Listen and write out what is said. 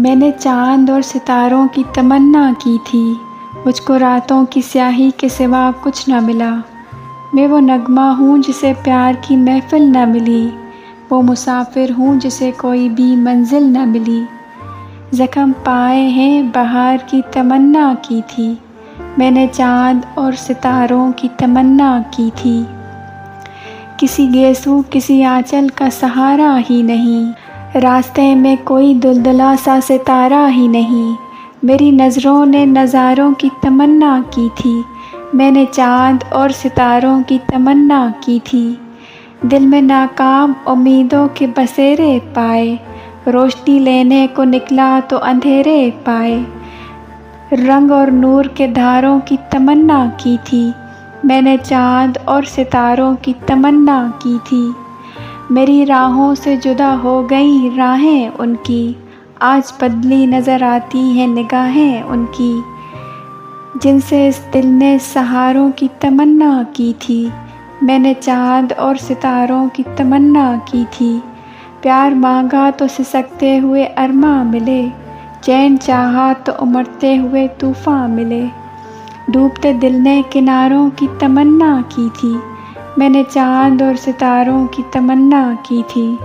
मैंने चाँद और सितारों की तमन्ना की थी, मुझको रातों की स्याही के सिवा कुछ न मिला। मैं वो नगमा हूँ जिसे प्यार की महफ़िल न मिली, वो मुसाफिर हूँ जिसे कोई भी मंजिल न मिली। ज़ख्म पाए हैं बहार की तमन्ना की थी, मैंने चाँद और सितारों की तमन्ना की थी। किसी गेसू किसी आँचल का सहारा ही नहीं, रास्ते में कोई दुलदुला सा सितारा ही नहीं। मेरी नज़रों ने नज़ारों की तमन्ना की थी, मैंने चाँद और सितारों की तमन्ना की थी। दिल में नाकाम उम्मीदों के बसेरे पाए, रोशनी लेने को निकला तो अंधेरे पाए। रंग और नूर के धारों की तमन्ना की थी, मैंने चाँद और सितारों की तमन्ना की थी। मेरी राहों से जुदा हो गई राहें उनकी, आज बदली नज़र आती हैं निगाहें उनकी। जिनसे इस दिल ने सहारों की तमन्ना की थी, मैंने चाँद और सितारों की तमन्ना की थी। प्यार मांगा तो सिसकते हुए अरमा मिले, चैन चाहा तो उमड़ते हुए तूफ़ान मिले। डूबते दिल ने किनारों की तमन्ना की थी, मैंने चाँद और सितारों की तमन्ना की थी।